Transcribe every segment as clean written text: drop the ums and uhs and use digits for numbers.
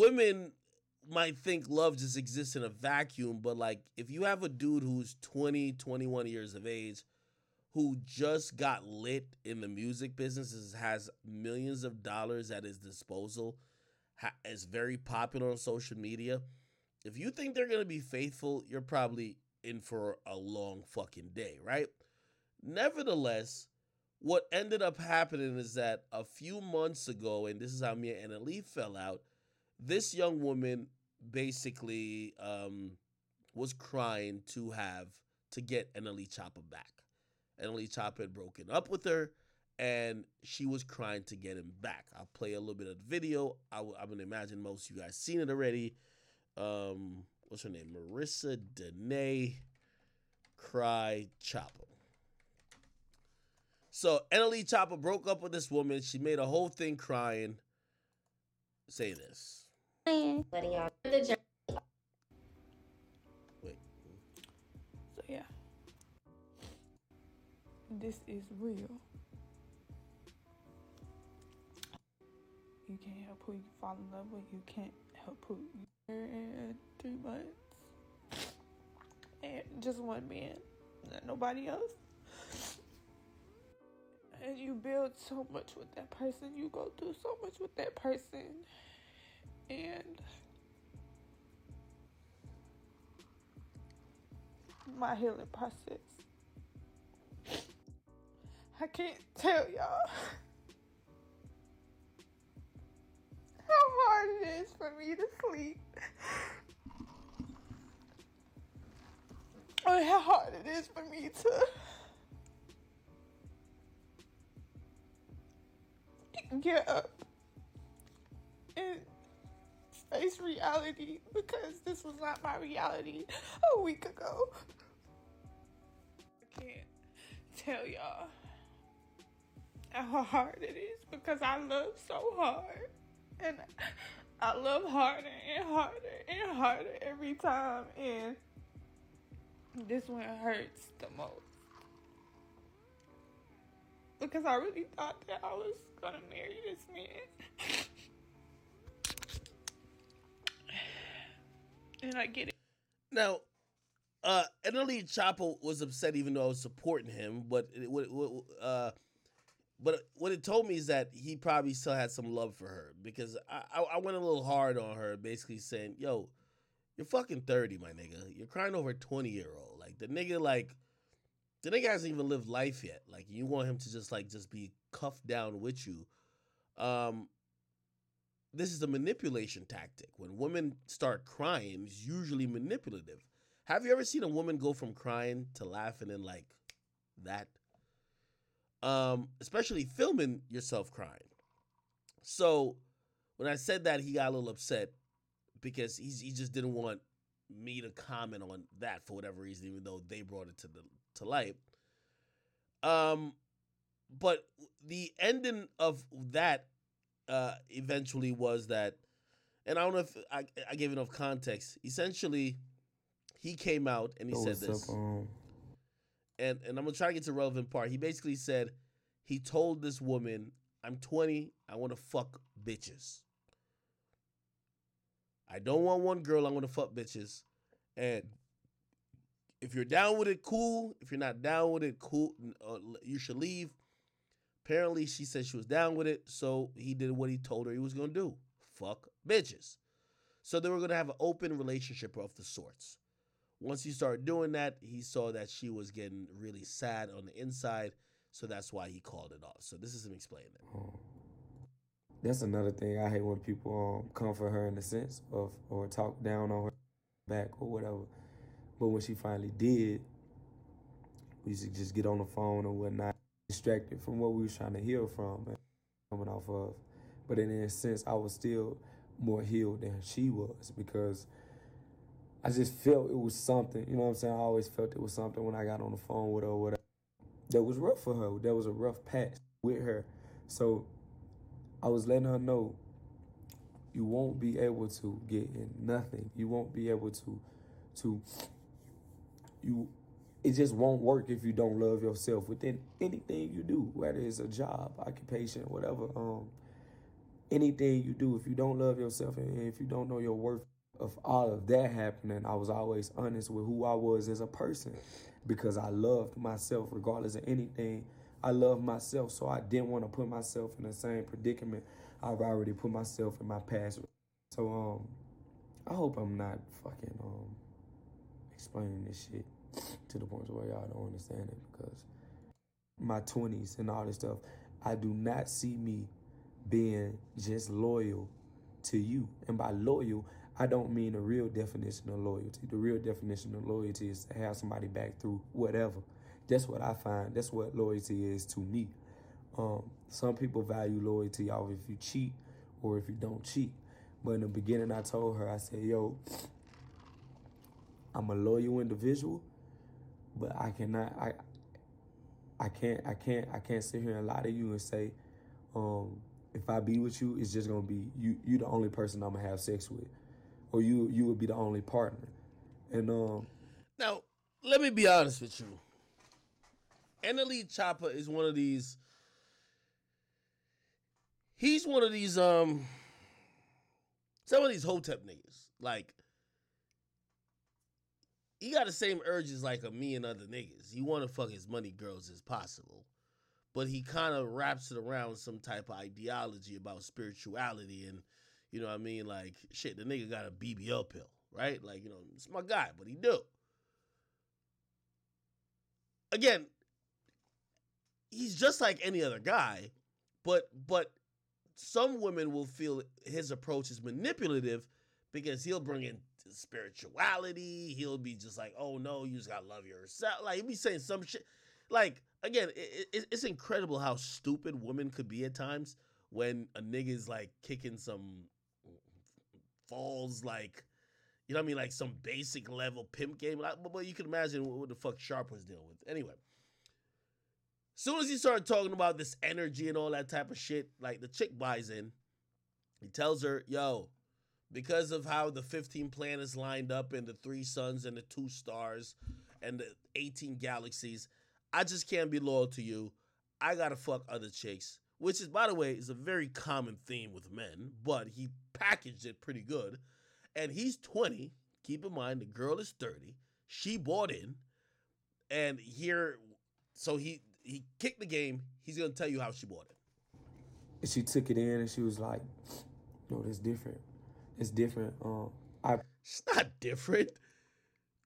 women might think love just exists in a vacuum, but like if you have a dude who's 20, 21 years of age who just got lit in the music business, has millions of dollars at his disposal, is very popular on social media. If you think they're going to be faithful, you're probably in for a long fucking day, right? Nevertheless, what ended up happening is that a few months ago, and this is how me and Nle fell out, this young woman basically was crying to get Nle Choppa back. Nle Choppa had broken up with her, and she was crying to get him back. I'll play a little bit of the video. I'm going to imagine most of you guys seen it already. What's her name? Marissa Danae Cry Choppa. So Nle Choppa broke up with this woman. She made a whole thing crying. Say this. Wait. So yeah, this is real. You can't help who you fall in love with. You can't help who you in 3 months. And just one man, not nobody else. And you build so much with that person. You go through so much with that person. And my healing process, I can't tell y'all how hard it is for me to sleep. Or how hard it is for me to get up and face reality, because this was not my reality a week ago. I can't tell y'all how hard it is, because I love so hard, and I love harder and harder and harder every time, and this one hurts the most, because I really thought that I was gonna marry this man. And I get it. Now, Nle Choppa was upset even though I was supporting him, but what it told me is that he probably still had some love for her, because I went a little hard on her, basically saying, yo, you're fucking 30, my nigga. You're crying over a 20-year-old. Like, the nigga hasn't even lived life yet. Like, you want him to just be cuffed down with you. This is a manipulation tactic. When women start crying, it's usually manipulative. Have you ever seen a woman go from crying to laughing and like that? Especially filming yourself crying. So when I said that, he got a little upset because he just didn't want me to comment on that for whatever reason, even though they brought it to light. But the ending of that eventually was that, and I don't know if I gave enough context. Essentially, he came out and he said this, and I'm gonna try to get to the relevant part. He basically said he told this woman, "I'm 20. I want to fuck bitches. I don't want one girl. I want to fuck bitches. And if you're down with it, cool. If you're not down with it, cool. You should leave." Apparently, she said she was down with it, so he did what he told her he was going to do. Fuck bitches. So they were going to have an open relationship of the sorts. Once he started doing that, he saw that she was getting really sad on the inside, so that's why he called it off. So this is him explaining it. That's another thing I hate, when people comfort her in the sense of, or talk down on her back or whatever. But when she finally did, we used to just get on the phone or whatnot, distracted from what we was trying to heal from and coming off of. But in a sense, I was still more healed than she was, because I just felt it was something, you know what I'm saying? I always felt it was something when I got on the phone with her or whatever. That was rough for her. That was a rough patch with her. So I was letting her know, you won't be able to get in nothing. You won't be able to it just won't work if you don't love yourself within anything you do, whether it's a job, occupation, whatever. anything you do, if you don't love yourself and if you don't know your worth of all of that happening, I was always honest with who I was as a person because I loved myself regardless of anything. I love myself, so I didn't want to put myself in the same predicament I've already put myself in my past. So I hope I'm not fucking explaining this shit to the point where y'all don't understand it, because my 20s and all this stuff, I do not see me being just loyal to you. And by loyal, I don't mean the real definition of loyalty. The real definition of loyalty is to have somebody back through whatever. That's what I find. That's what loyalty is to me. Some people value loyalty off if you cheat or if you don't cheat. But in the beginning, I told her, I said, yo, I'm a loyal individual, but I can't sit here and lie to you and say, if I be with you, it's just gonna be you the only person I'm gonna have sex with, or you would be the only partner. And Now, let me be honest with you. Nle Choppa is one of these. He's one of these some of these hotep niggas. Like, he got the same urges like a me and other niggas. He want to fuck as many girls as possible, but he kind of wraps it around some type of ideology about spirituality and, you know what I mean? Like, shit, the nigga got a BBL pill, right? Like, you know, it's my guy, but he do. Again, he's just like any other guy, but some women will feel his approach is manipulative because he'll bring in spirituality. He'll be just like, oh no, you just gotta love yourself. Like, he'll be saying some shit. Like, again, it's incredible how stupid women could be at times when a nigga's like kicking some falls, like, you know what I mean, like some basic level pimp game. Like, but you can imagine what the fuck Sharp was dealing with. Anyway, soon as he started talking about this energy and all that type of shit, like, the chick buys in. He tells her, yo, because of how the 15 planets lined up and the 3 suns and the 2 stars and the 18 galaxies, I just can't be loyal to you. I gotta fuck other chicks, which is, by the way, is a very common theme with men, but he packaged it pretty good. And he's 20. Keep in mind, the girl is 30. She bought in. And here, so he kicked the game. He's going to tell you how she bought it. And she took it in and she was like, no, that's different. It's different. It's not different.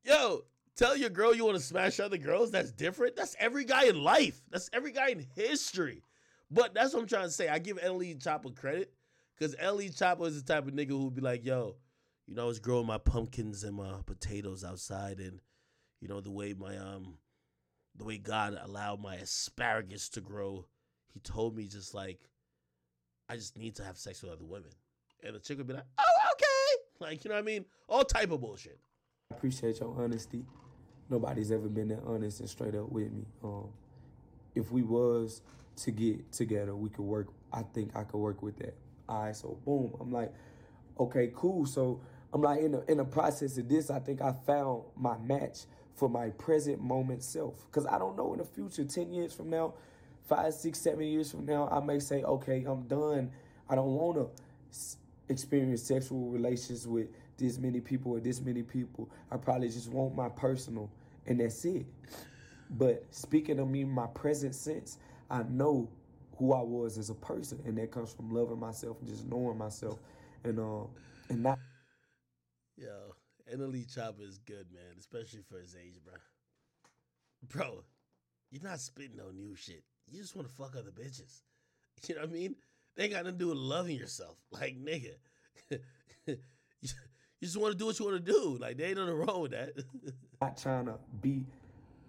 Yo, tell your girl you want to smash other girls. That's different. That's every guy in life. That's every guy in history. But that's what I'm trying to say. I give Nle Choppa credit because Nle Choppa is the type of nigga who would be like, yo, you know, I was growing my pumpkins and my potatoes outside, and, you know, the way God allowed my asparagus to grow, he told me just like, I just need to have sex with other women. And the chick would be like, oh, okay. Like, you know what I mean? All type of bullshit. I appreciate your honesty. Nobody's ever been that honest and straight up with me. If we was to get together, we could work. I think I could work with that. All right, so boom. I'm like, okay, cool. So I'm like, in the process of this, I think I found my match for my present moment self. Because I don't know in the future, 10 years from now, 5, 6, 7 years from now, I may say, okay, I'm done. I don't want to experience sexual relations with this many people or this many people. I probably just want my personal, and that's it. But speaking of me, my present sense, I know who I was as a person, and that comes from loving myself and just knowing myself, and not. Yo, Nle Choppa is good, man, especially for his age, bro. Bro, you're not spitting no new shit. You just want to fuck other bitches. You know what I mean? They ain't got nothing to do with loving yourself. Like, nigga, you just want to do what you want to do. Like, there ain't nothing wrong with that. Not trying to be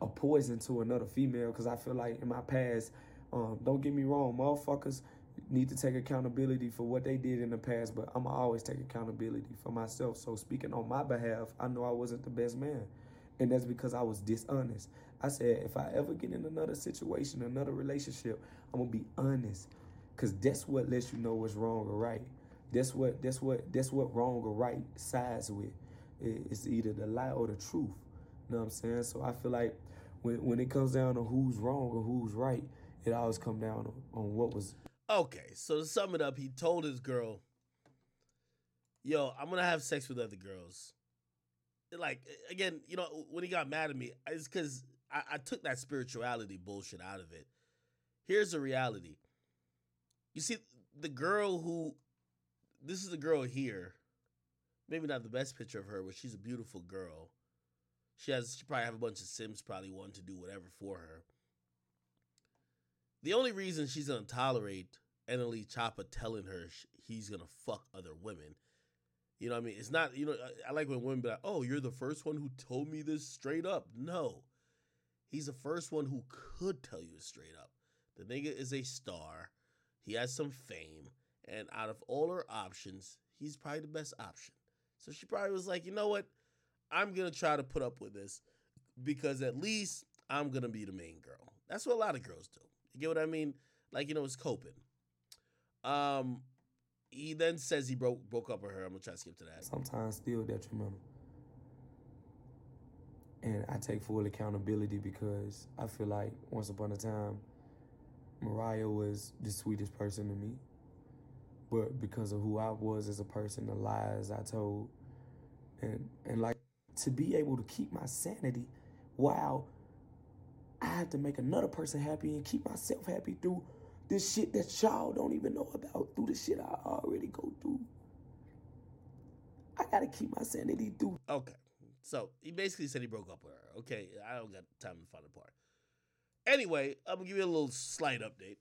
a poison to another female, because I feel like in my past, don't get me wrong, motherfuckers need to take accountability for what they did in the past, but I'ma always take accountability for myself. So speaking on my behalf, I know I wasn't the best man, and that's because I was dishonest. I said, if I ever get in another situation, another relationship, I'm gonna be honest, because that's what lets you know what's wrong or right. That's what wrong or right sides with. It's either the lie or the truth. You know what I'm saying? So I feel like when it comes down to who's wrong or who's right, it always comes down on what was. Okay, so to sum it up, he told his girl, "Yo, I'm gonna have sex with other girls." Like again, when he got mad at me, it's because I took that spirituality bullshit out of it. Here's the reality. You see, the girl who this is the girl here. Maybe not the best picture of her, but she's a beautiful girl. She probably have a bunch of Sims probably wanting to do whatever for her. The only reason she's gonna tolerate Nle Choppa telling her he's gonna fuck other women. You know what I mean? It's not, I like when women be like, "Oh, you're the first one who told me this straight up." No. He's the first one who could tell you it straight up. The nigga is a star. He has some fame. And out of all her options, he's probably the best option. So she probably was like, you know what? I'm going to try to put up with this because at least I'm going to be the main girl. That's what a lot of girls do. You get what I mean? Like, it's coping. He then says he broke up with her. I'm going to try to skip to that. Sometimes still detrimental. And I take full accountability because I feel like once upon a time, Mariah was the sweetest person to me. But because of who I was as a person, the lies I told, and like to be able to keep my sanity while I have to make another person happy and keep myself happy through this shit that y'all don't even know about, through the shit I already go through. I gotta keep my sanity through. Okay. So he basically said he broke up with her. Okay, I don't got time to find the part. Anyway, I'm gonna give you a little slight update.